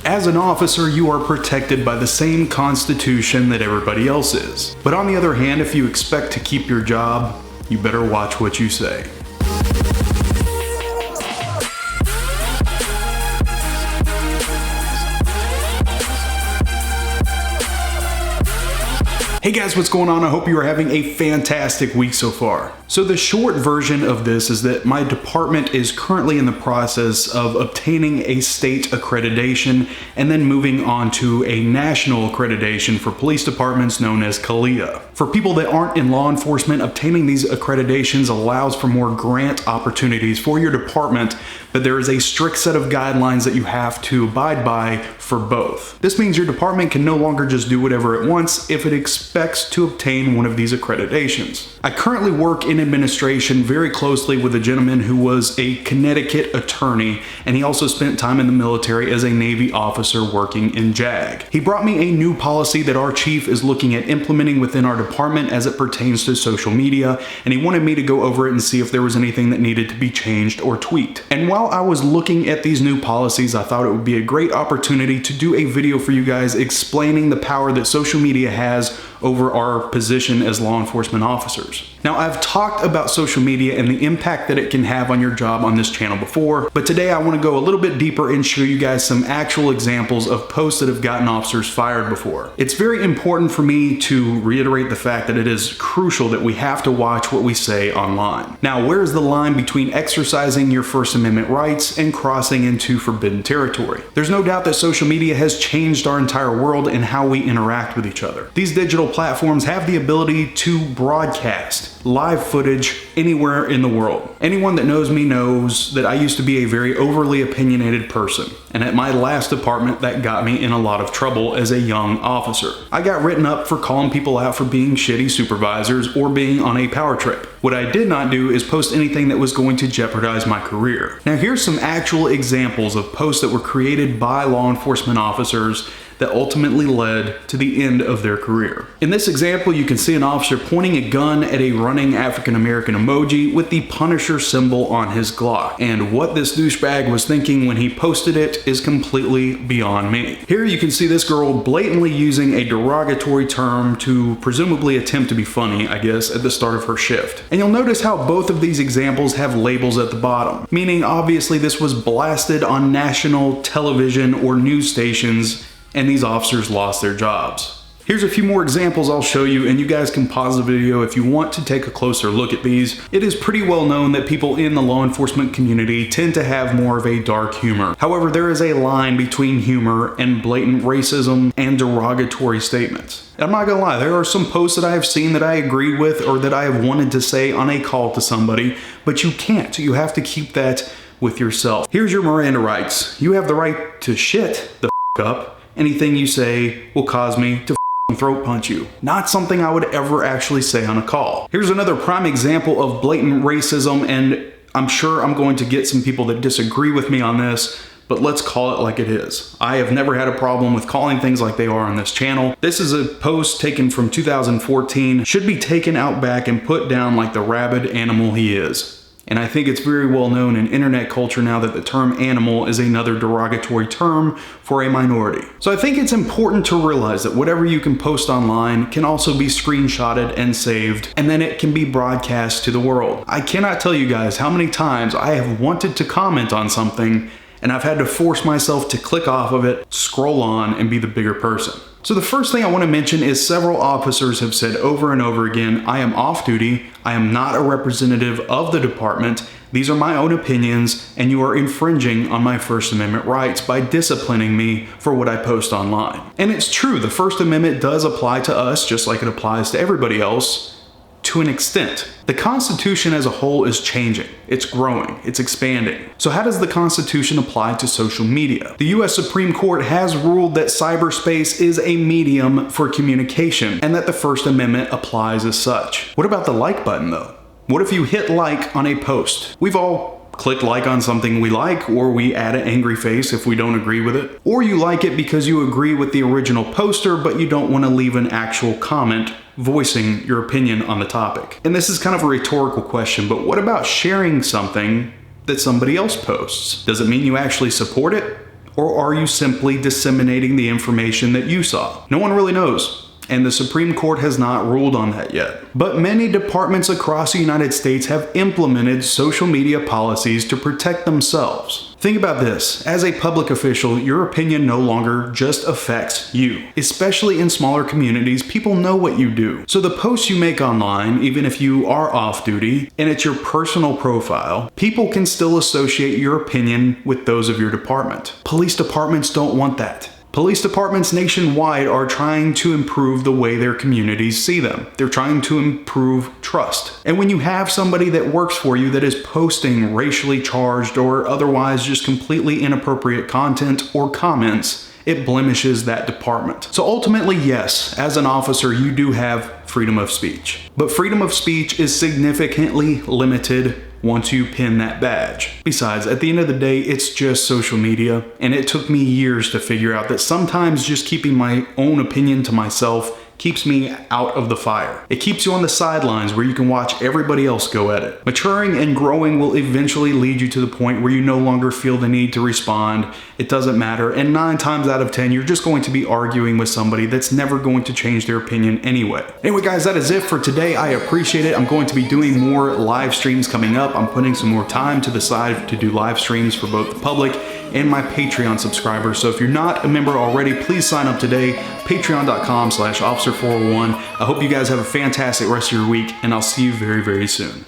As an officer, you are protected by the same constitution that everybody else is. But on the other hand, if you expect to keep your job, you better watch what you say. Hey guys, what's going on? I hope you are having a fantastic week so far. So the short version of this is that my department is currently in the process of obtaining a state accreditation and then moving on to a national accreditation for police departments known as CALEA. For people that aren't in law enforcement, obtaining these accreditations allows for more grant opportunities for your department, but there is a strict set of guidelines that you have to abide by for both. This means your department can no longer just do whatever it wants if it expects to obtain one of these accreditations. I currently work in administration very closely with a gentleman who was a Connecticut attorney, and he also spent time in the military as a Navy officer working in JAG. He brought me a new policy that our chief is looking at implementing within our department as it pertains to social media, and he wanted me to go over it and see if there was anything that needed to be changed or tweaked. And while I was looking at these new policies, I thought it would be a great opportunity to do a video for you guys explaining the power that social media has over our position as law enforcement officers. Now, I've talked about social media and the impact that it can have on your job on this channel before, but today I want to go a little bit deeper and show you guys some actual examples of posts that have gotten officers fired before. It's very important for me to reiterate the fact that it is crucial that we have to watch what we say online. Now, where's the line between exercising your First Amendment rights and crossing into forbidden territory? There's no doubt that social media has changed our entire world and how we interact with each other. These digital platforms have the ability to broadcast live footage anywhere in the world. Anyone that knows me knows that I used to be a very overly opinionated person, and at my last department that got me in a lot of trouble as a young officer. I got written up for calling people out for being shitty supervisors or being on a power trip. What I did not do is post anything that was going to jeopardize my career. Now here's some actual examples of posts that were created by law enforcement officers that ultimately led to the end of their career. In this example, you can see an officer pointing a gun at a running African-American emoji with the Punisher symbol on his Glock. And what this douchebag was thinking when he posted it is completely beyond me. Here you can see this girl blatantly using a derogatory term to presumably attempt to be funny, I guess, at the start of her shift. And you'll notice how both of these examples have labels at the bottom, meaning obviously this was blasted on national television or news stations, and these officers lost their jobs. Here's a few more examples I'll show you, and you guys can pause the video if you want to take a closer look at these. It is pretty well known that people in the law enforcement community tend to have more of a dark humor. However, there is a line between humor and blatant racism and derogatory statements. I'm not gonna lie, there are some posts that I have seen that I agree with or that I have wanted to say on a call to somebody, but you can't. You have to keep that with yourself. Here's your Miranda rights. You have the right to shit the f*** up. Anything you say will cause me to throat punch you. Not something I would ever actually say on a call. Here's another prime example of blatant racism, and I'm sure I'm going to get some people that disagree with me on this, but let's call it like it is. I have never had a problem with calling things like they are on this channel. This is a post taken from 2014, should be taken out back and put down like the rabid animal he is. And I think it's very well known in internet culture now that the term animal is another derogatory term for a minority. So I think it's important to realize that whatever you can post online can also be screenshotted and saved, and then it can be broadcast to the world. I cannot tell you guys how many times I have wanted to comment on something and I've had to force myself to click off of it, scroll on, and be the bigger person. So the first thing I want to mention is several officers have said over and over again, I am off duty, I am not a representative of the department, these are my own opinions, and you are infringing on my First Amendment rights by disciplining me for what I post online. And it's true, the First Amendment does apply to us just like it applies to everybody else, to an extent. The Constitution as a whole is changing, it's growing, it's expanding. So how does the Constitution apply to social media? The US Supreme Court has ruled that cyberspace is a medium for communication and that the First Amendment applies as such. What about the like button though? What if you hit like on a post? We've all click like on something we like, or we add an angry face if we don't agree with it. Or you like it because you agree with the original poster, but you don't want to leave an actual comment voicing your opinion on the topic. And this is kind of a rhetorical question, but what about sharing something that somebody else posts? Does it mean you actually support it? Or are you simply disseminating the information that you saw? No one really knows. And the Supreme Court has not ruled on that yet. But many departments across the United States have implemented social media policies to protect themselves. Think about this. As a public official, your opinion no longer just affects you. Especially in smaller communities, people know what you do. So the posts you make online, even if you are off duty and it's your personal profile, people can still associate your opinion with those of your department. Police departments don't want that. Police departments nationwide are trying to improve the way their communities see them. They're trying to improve trust. And when you have somebody that works for you that is posting racially charged or otherwise just completely inappropriate content or comments, it blemishes that department. So ultimately, yes, as an officer, you do have freedom of speech. But freedom of speech is significantly limited once you pin that badge. Besides, at the end of the day, it's just social media, and it took me years to figure out that sometimes just keeping my own opinion to myself keeps me out of the fire. It keeps you on the sidelines where you can watch everybody else go at it. Maturing and growing will eventually lead you to the point where you no longer feel the need to respond. It doesn't matter. And 9 times out of 10, you're just going to be arguing with somebody that's never going to change their opinion anyway. Anyway, guys, that is it for today. I appreciate it. I'm going to be doing more live streams coming up. I'm putting some more time to the side to do live streams for both the public and my Patreon subscribers. So if you're not a member already, please sign up today. Patreon.com/officer401. I hope you guys have a fantastic rest of your week, and I'll see you very, very soon.